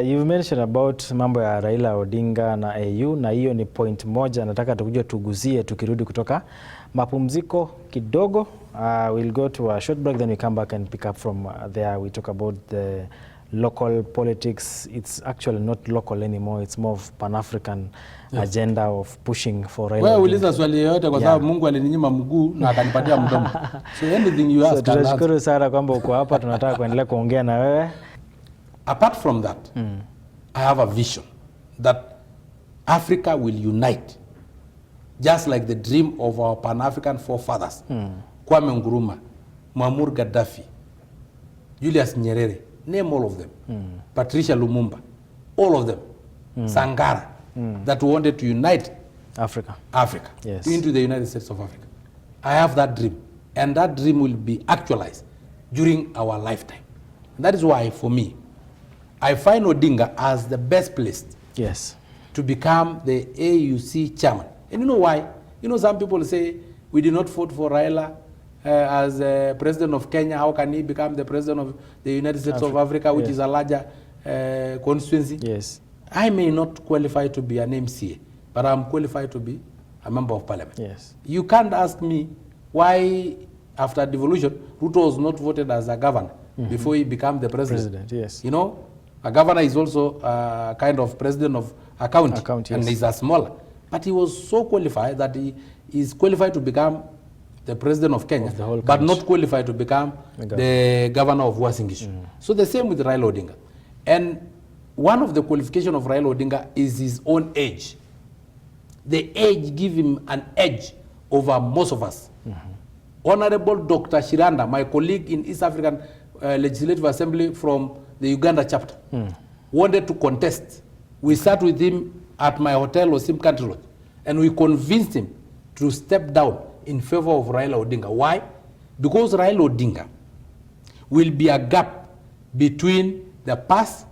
You've mentioned about mambo ya Raila Odinga na AU, na hiyo ni point moja nataka tukuje tuguzie tukirudi kutoka mapumziko kidogo. We'll go to a short break, then we come back and pick up from there. We talk about the local politics. It's actually not local anymore. It's more of Pan-African agenda of pushing for Raila. Wewe uliza swali yote kwa sababu Mungu alininyima mguu na akanipatia mdomo. So anything you ask. Tunashukuru sana kwamba uko hapa, tunataka kuendelea kuongea na wewe. Apart from that, I have a vision that Africa will unite, just like the dream of our Pan-African forefathers. Kwame Nkrumah, Muammar Gaddafi, Julius Nyerere, name all of them. Patricia Lumumba, all of them. Sankara, that wanted to unite Africa yes. into the United States of Africa. I have that dream, and that dream will be actualized during our lifetime. And that is why, for me, I find Odinga as the best placed to become the AUC chairman. And you know why? You know, some people say, we did not vote for Raila as president of Kenya. How can he become the president of the United States of Africa, which is a larger constituency? Yes. I may not qualify to be an MCA, but I'm qualified to be a member of parliament. Yes. You can't ask me why, after devolution, Ruto was not voted as a governor before he became the president. Yes. You know, a governor is also a kind of president of a county, and he's a smaller. But he was so qualified that he is qualified to become the president of Kenya, but not qualified to become the governor of Uasin Gishu. So the same with Raila Odinga. And one of the qualifications of Raila Odinga is his own age. The age gives him an edge over most of us. Honorable Dr. Shiranda, my colleague in East African Legislative Assembly from the Uganda chapter, wanted to contest. We sat with him at my hotel, Osim Country Lodge, and we convinced him to step down in favor of Raila Odinga. Why? Because Raila Odinga will be a gap between the past,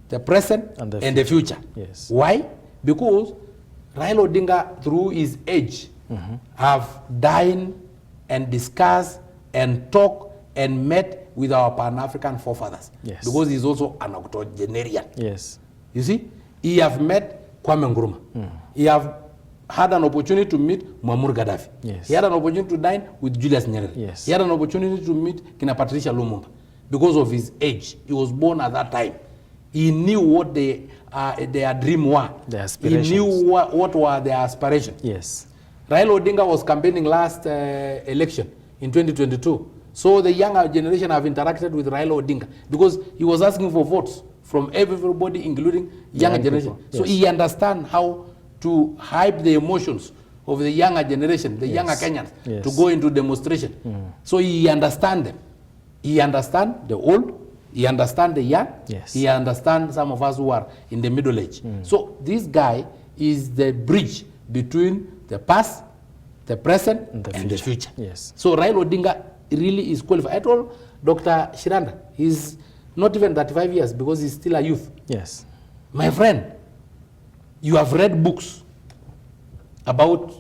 the present, and the future. Yes. Why? Because Raila Odinga, through his age, have dined and discussed and talked and met with our Pan-African forefathers. Yes. Because he's also an octogenarian. Yes. You see, he have met Kwame Nkrumah. He have had an opportunity to meet Muammar Gaddafi. Yes. He had an opportunity to dine with Julius Nyerere. Yes. He had an opportunity to meet Kina Patricia Lumumba. Because of his age, he was born at that time. He knew what their dream were. Their aspirations. He knew what were their aspirations. Yes. Raila Odinga was campaigning last election in 2022. So the younger generation have interacted with Raila Odinga because he was asking for votes from everybody, including younger generation. Yes. So he understands how to hype the emotions of the younger generation, the younger Kenyans, to go into demonstration. So he understands them. He understands the old, he understands the young, he understands some of us who are in the middle age. So this guy is the bridge between the past, the present, and the future. Yes. So Raila Odinga really is qualified. I told Dr. Shiranda, he's not even 35 years because he's still a youth. Yes. My friend, you have read books about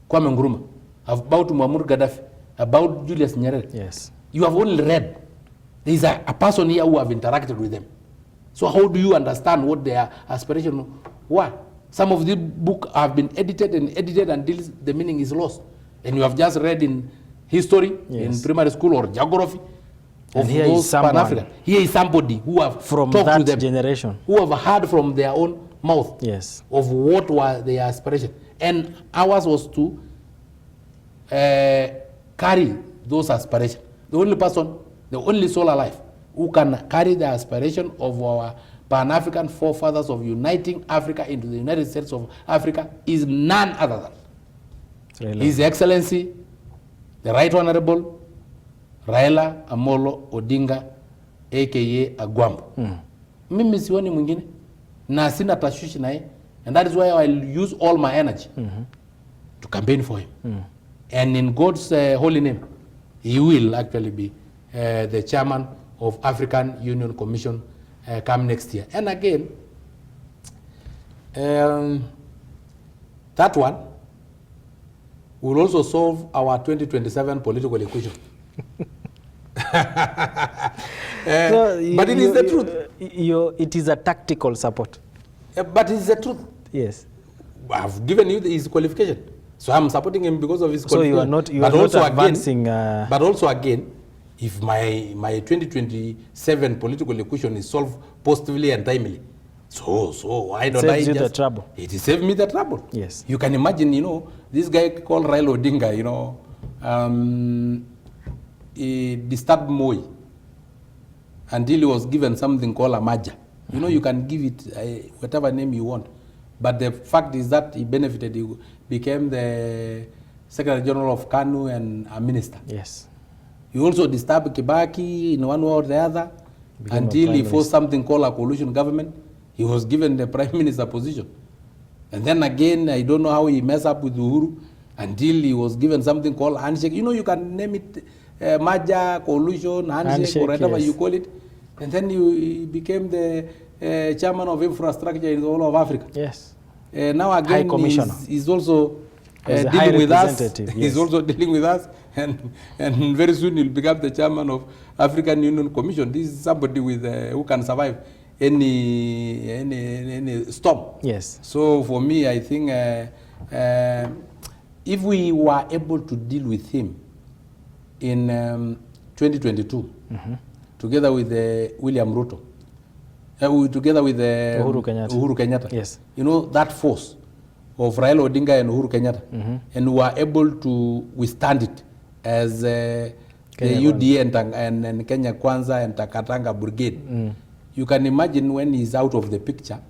Kwame Nkrumah, about Muammar Gaddafi, about Julius Nyerere. Yes. You have only read. There is a person here who have interacted with them. So how do you understand what their aspirations were? Some of the books have been edited until the meaning is lost. And you have just read in history, in primary school or geography. And here is someone. Here is somebody who have from talked that to them, generation, who have heard from their own mouth of what were their aspirations. And ours was to carry those aspirations. The only person, the only soul alive who can carry the aspiration of our Pan-African forefathers of uniting Africa into the United States of Africa is none other than His Excellency, the Right Honorable Raila Amolo Odinga, aka Agwambo. Mimi sioni mwingine na sina tashwishi naye, and that is why I'll use all my energy to campaign for him. And in God's holy name, he will actually be the chairman of African Union Commission come next year. And again, that one will also solve our 2027 political equation. But it is the truth. It is a tactical support. But it's the truth. Yes. I've given you his qualification. So I'm supporting him because of his qualification. So you are not advancing... But also again, if my 2027 political equation is solved positively and timely, so why don't I just... the trouble. It saved me the trouble. Yes. You can imagine, this guy called Raila Odinga, he disturbed Moi until he was given something called a maja. You can give it whatever name you want. But the fact is that he benefited. He became the Secretary General of KANU and a minister. Yes. He also disturbed Kibaki in one way or the other until he forced something called a coalition government. He was given the prime minister position. And then again, I don't know how he messed up with Uhuru until he was given something called handshake. You can name it Maja, coalition, handshake, or whatever you call it. And then he became the chairman of infrastructure in all of Africa. Yes. Now again, he's also dealing with us. Yes. He's also dealing with us. And very soon he'll become the chairman of African Union Commission. This is somebody with who can survive any storm. Yes. So for me, I think if we were able to deal with him in 2022, together with William Ruto, together with Uhuru Kenyatta, yes. That force of Raila Odinga and Uhuru Kenyatta, and we were able to withstand it as the UDA and Kenya Kwanza and Takatanga Brigade. You can imagine when he's out of the picture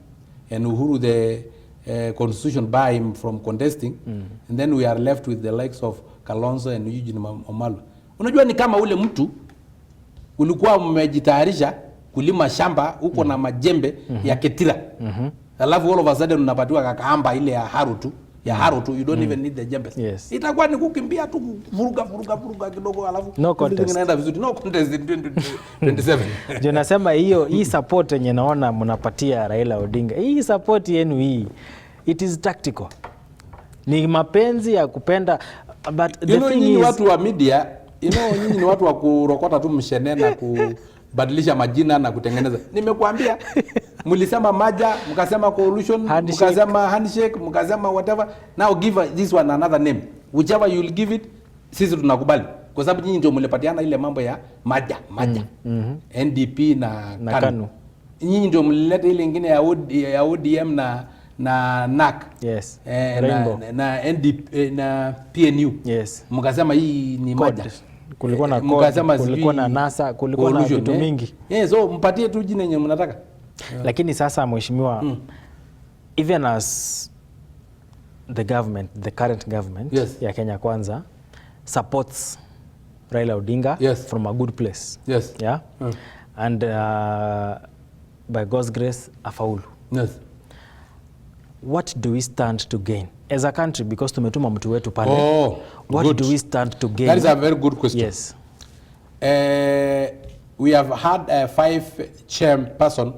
and Uhuru, the constitution bar him from contesting, and then we are left with the likes of Kalonzo and Eugene Wamalwa. Unajua ni kama ule mtu ulikuwa umejitayarisha kulima shamba huko na majembe ya ketira. Alafu all of a sudden unapatiwa kakaamba ile ya haru tu. You don't even need the jembes. Yes. Itakuwa ni kukimbia tu vuruga kidogo alafu no contest. Inaenda vizuri. No contest in 2027. Ndio nasema hii support yenye naona mnapatia Raila Odinga. Hii support yenu hii, it is tactical. Ni mapenzi ya kupenda, but the thing is watu wa media, nyinyi ni watu wa kurokota tu mshene na kubadilisha majina na kutengeneza. Nimekuambia mlisema maja, mkasema coalition, mkasema handshake, mkasema whatever. Now give this one another name. Whichever you'll give it, sisi tunakubali. Kwa sababu nyinyi ndio mlipatiana ile mambo ya maja. NDP na KANU. Nyinyi ndio mlileta ile nyingine ya ODM na NAC. Yes. Na NDP na PNU. Yes. Mkasema hii ni maja. Kulikuwa na kulikuwa na NASA, kulikuwa na vitu mingi. So mpatie tu jina yenye mnataka. Lakini sasa mheshimiwa, even as the government, the current government ya Kenya Kwanza supports Raila Odinga from a good place. Yes. Yeah. And by God's grace afaulu. Yes. What do we stand to gain as a country, because tumetuma mtu wetu pale? What do we stand to gain? That is a very good question. Yes. We have had a 5 chairperson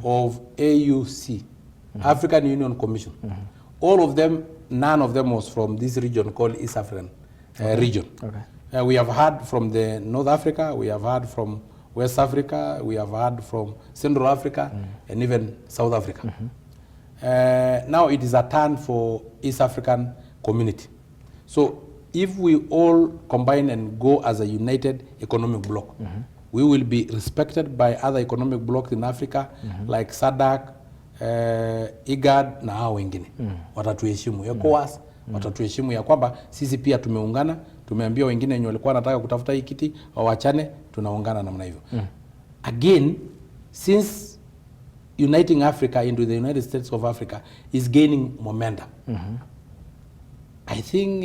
of AUC, African Union Commission. All of them, none of them was from this region called East African region. Okay. We have heard from the North Africa, we have heard from West Africa, we have heard from Central Africa, and even South Africa. Now it is a turn for East African community. So if we all combine and go as a united economic bloc, we will be respected by other economic blocs in Africa, like SADC, IGAD na hao wengine. Watatuheshimu. ECOWAS watatuheshimu ya kwamba sisi pia tumeungana, tumeambia wengine wenye walikuwa wanataka kutafuta hii kiti wawachane, tunaungana namna hivyo. Again, since uniting Africa into the United States of Africa is gaining momentum, I think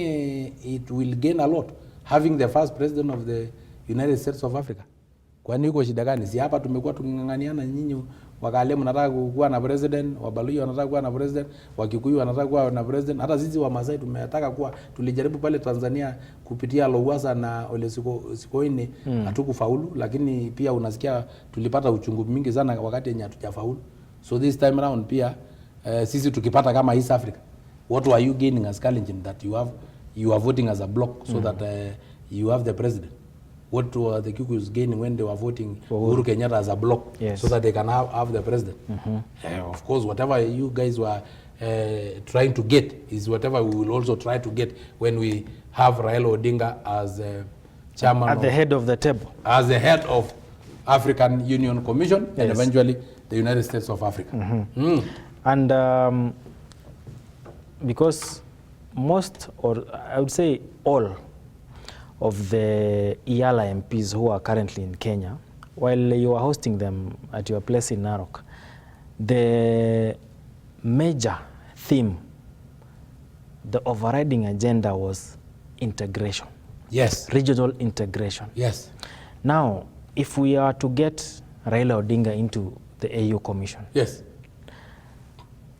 it will gain a lot having the first president of the United States of Africa. Kwani yuko shida gani? Si hapa tumekuwa tukingang'aniana, nyinyi Wakale mnataka kuwa na president, Wabaluya wanataka kuwa na president, Wakikuyu wanataka kuwa na president. Hata sisi wa Masai tumetaka kuwa, tulijaribu pale Tanzania kupitia Lowassa na Ole Sikoine, hatukufaulu, lakini pia unasikia tulipata uchungu mingi sana wakati yenye hatujafaulu. So this time around pia sisi tukipata kama East Africa, what are you gaining as challenge that you are voting as a bloc so that you have the president? what were the Kiku's gaining when they were voting Uhuru Kenyatta as a bloc, so that they can have the president. Of course, whatever you guys were trying to get is whatever we will also try to get when we have Raila Odinga as chairman. At the head of the table. As the head of African Union Commission, and eventually the United States of Africa. And because most, or I would say all, of the IALA MPs who are currently in Kenya, while you are hosting them at your place in Narok, the major theme, the overriding agenda was integration. Yes. Regional integration. Yes. Now, if we are to get Raila Odinga into the AU Commission, yes,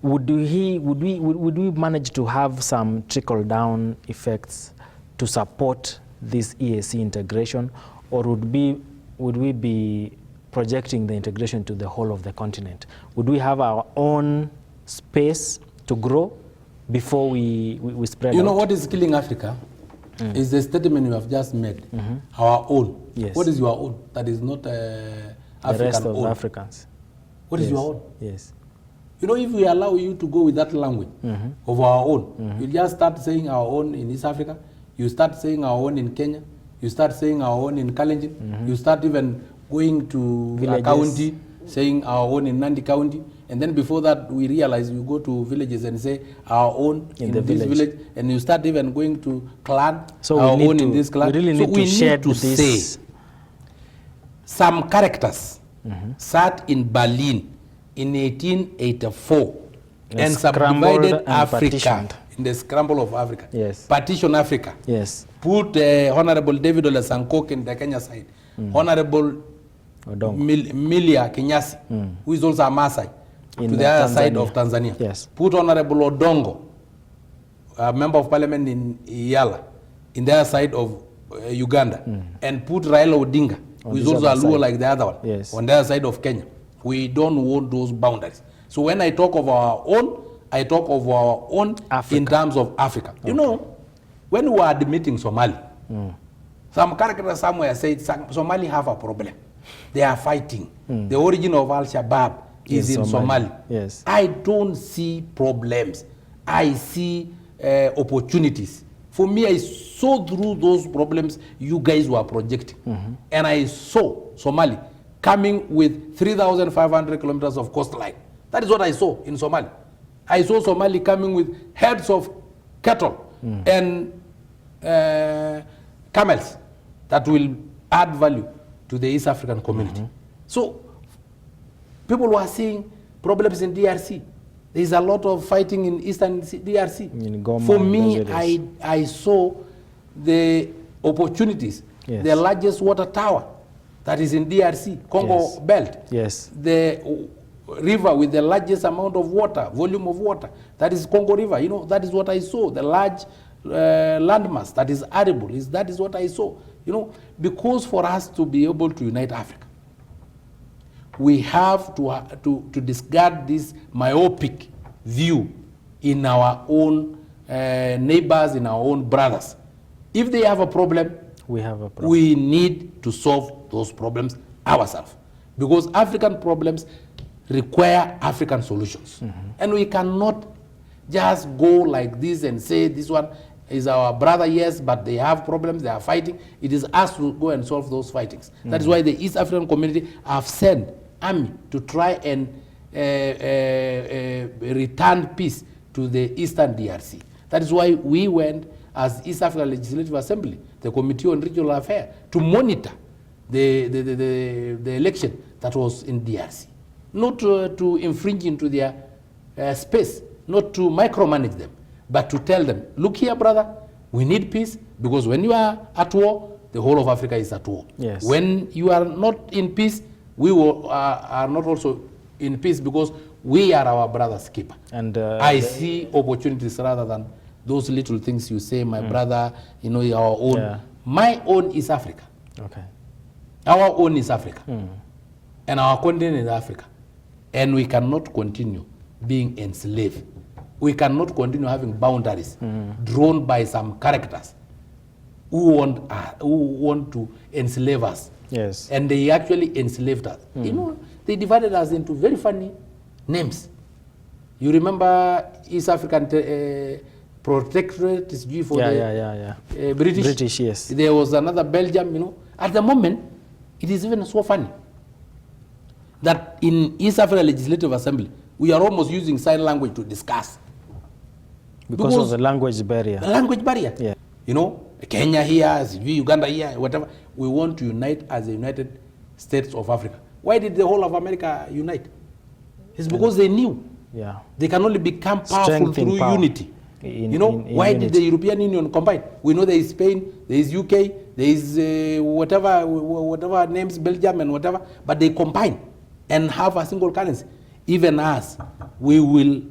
would we manage to have some trickle-down effects to support this EAC integration, or would we be projecting the integration to the whole of the continent? Would we have our own space to grow before we spread out? You know what is killing Africa? Is the statement you have just made. Our own. Yes. What is your own? That is not African the rest of own. Africans. What is your own? Yes. You know, if we allow you to go with that language of our own, you just start saying our own in East Africa, you start saying our own in Kenya, you start saying our own in Kalenjin, you start even going to a county, saying our own in Nandi County, and then before that we realize you go to villages and say our own in this village, and you start even going to clan, so our own in this clan. We really need to say some characters sat in Berlin in 1884 and subdivided Africa in the scramble of Africa. Yes. Partition Africa. Yes. Put Honorable David Ole Sankok in the Kenya side. Honorable Milia Kenyasi, who is also a Maasai, to the other side of Tanzania. Yes. Put Honorable Odongo, a member of parliament in Yala, in the other side of Uganda, and put Raila Odinga, who is also a Luo like the other one, on the other side of Kenya. We don't want those boundaries. So when I talk of our own, I talk of our own Africa. In terms of Africa. Okay. You know, when we were admitting Somali, some characters somewhere said Somali have a problem. They are fighting. The origin of Al-Shabaab is in Somali. Yes. I don't see problems. I see opportunities. For me, I saw through those problems you guys were projecting. And I saw Somali coming with 3,500 kilometers of coastline. That is what I saw in Somalia. I saw Somali coming with herds of cattle and camels that will add value to the East African community. So people were seeing problems in DRC. There is a lot of fighting in Eastern DRC. In Goma, for me, I saw the opportunities. The largest water tower that is in DRC, Congo Belt. Yes. The river with the largest amount of water, volume of water, that is Congo River. You know, that is what I saw. The large landmass that is arable, that is what I saw. You know, because for us to be able to unite Africa, we have to discard this myopic view in our own neighbors, in our own brothers. If they have a problem, we have a problem. We need to solve those problems ourselves, because African problems require African solutions. And we cannot just go like this and say this one is our brother, yes, but they have problems, they are fighting. It is us to go and solve those fightings. That is why the East African community have sent army to try and return peace to the Eastern DRC. That is why we went as East African Legislative Assembly, the Committee on Regional Affairs, to monitor the election that was in DRC. Not to infringe into their space, not to micromanage them, but to tell them, look here, brother, we need peace, because when you are at war, the whole of Africa is at war. Yes. When you are not in peace, we are not also in peace, because we are our brother's keeper. And I see opportunities rather than those little things you say, my brother, you know, our own. Yeah. My own is Africa. Okay. Our own is Africa. And our continent is Africa. And we cannot continue being enslaved. We cannot continue having boundaries drawn by some characters who want to enslave us. Yes. And they actually enslaved us. You know, they divided us into very funny names. You remember East African Protectorate is due for British. British, yes. There was another Belgium, you know. At the moment, it is even so funny that in East Africa Legislative Assembly, we are almost using sign language to discuss. Because of the language barrier. The language barrier. Yeah. You know, Kenya here, Uganda here, whatever. We want to unite as the United States of Africa. Why did the whole of America unite? It's because they knew they can only become powerful through unity. You know, why did the European Union combine? We know there is Spain, there is UK, there is whatever names, Belgium and whatever, but they combine and have a single currency. Even us, we will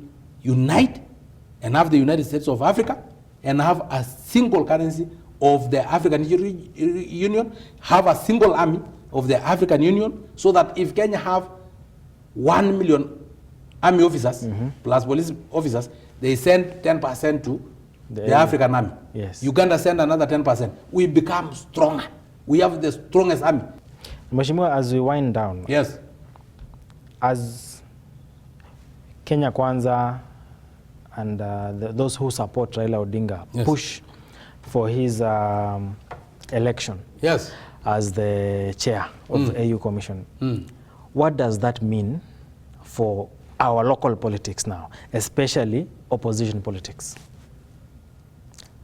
unite and have the United States of Africa and have a single currency of the African Union, have a single army of the African Union, so that if Kenya have 1 million army officers plus police officers, they send 10% to the African army. Yes. Uganda send another 10%. We become stronger. We have the strongest army. Mheshimiwa, as we wind down, yes, as Kenya Kwanza and those who support Raila Odinga push for his election as the chair of the AU Commission, what does that mean for our local politics now, especially opposition politics?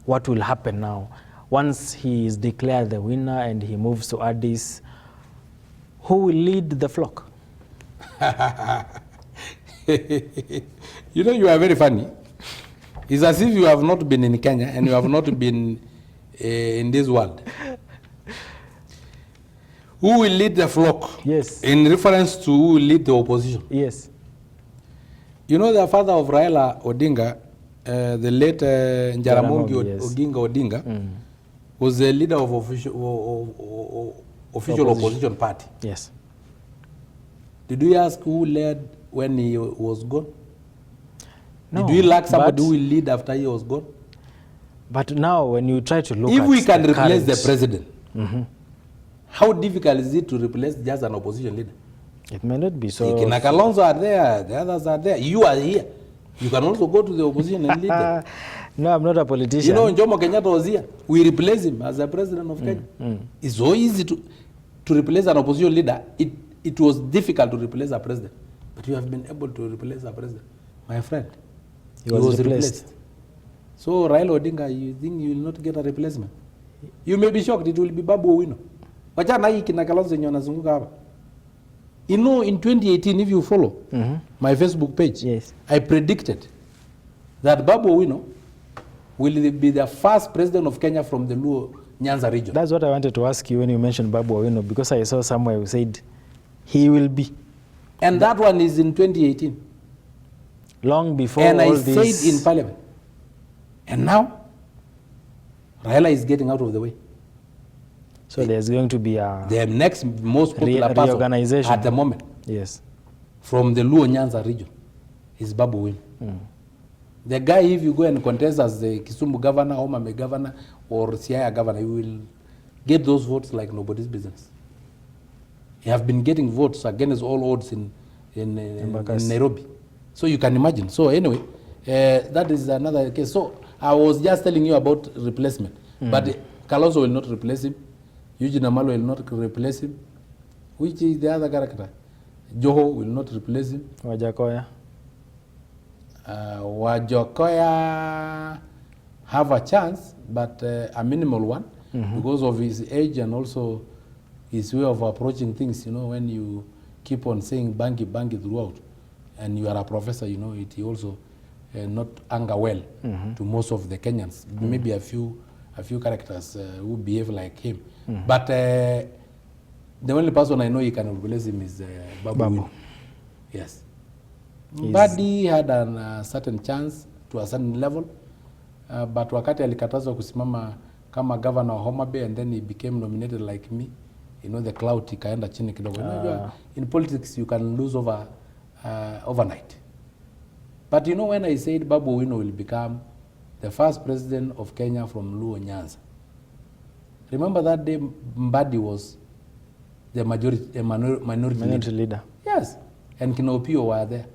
What will happen now once he is declared the winner and he moves to Addis? Who will lead the flock? You know, you are very funny. It's as if you have not been in Kenya and you have not been in this world. Who will lead the flock? Yes. In reference to who will lead the opposition? Yes. You know, the father of Raila Odinga, the late Jaramogi Odinga, was the leader of official opposition party. Yes. Did we ask who led when he was gone? No. Did we lack somebody who will lead after he was gone? But now when you try to look if at we can replace current the president, how difficult is it to replace just an opposition leader? It may not be so. Kina Kalonzo are there, the others are there. You are here. You can also go to the opposition and lead them. No, I'm not a politician. You know, Jomo Kenyatta was here. We replace him as the president of Kenya. It's so easy to replace an opposition leader. It was difficult to replace a president. But you have been able to replace a president. My friend, he was replaced. So Raila Odinga, you think you will not get a replacement? You may be shocked, it will be Babu Owino. Wachana hii kina Kalonzo yenye wanazunguka hapa. You know, in 2018, if you follow my Facebook page, I predicted that Babu Owino will be the first president of Kenya from the Luo Nyanza region. That's what I wanted to ask you when you mentioned Babu Owino, because I saw somewhere you said he will be. And that one is in 2018. Long before and all I said in parliament. And now, Raila is getting out of the way. So there's going to be a the next most popular person at the moment. Yes. From the Luo Nyanza region is Babu Owino. The guy, if you go and contest as the Kisumu governor, Homabay governor, or Siaya governor, you will get those votes like nobody's business. You have been getting votes against all odds in Nairobi. So you can imagine. So anyway, that is another case. So I was just telling you about replacement. But Kalonzo will not replace him. Eugene Amalo will not replace him. Which is the other character? Joho will not replace him. Wajakoya. Wajakoya have a chance, but a minimal one, because of his age and also his way of approaching things. You know, when you keep on saying bangi throughout, and you are a professor, you know, it also not anger well to most of the Kenyans. Maybe a few characters who behave like him. But the only person I know he can replace him is Babu. Yes. Mbadi had a certain chance to a certain level, but wakati alikatazwa kusimama kama governor of Homabay and then he became nominated like me, you know, the clout ikaenda chini kidogo. In politics you can lose overnight. But you know, when I said Babu Owino will become the first president of Kenya from Luo Nyanza, Remember that day Mbadi was the minority leader. Yes, and Kinopio were there,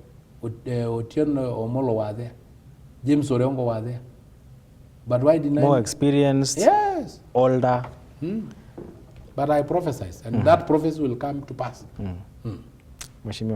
Otieno Omolo were there, James Orengo were there. But why didn't more experienced? Yes, older. But I prophesied, and that prophecy will come to pass. Mheshimiwa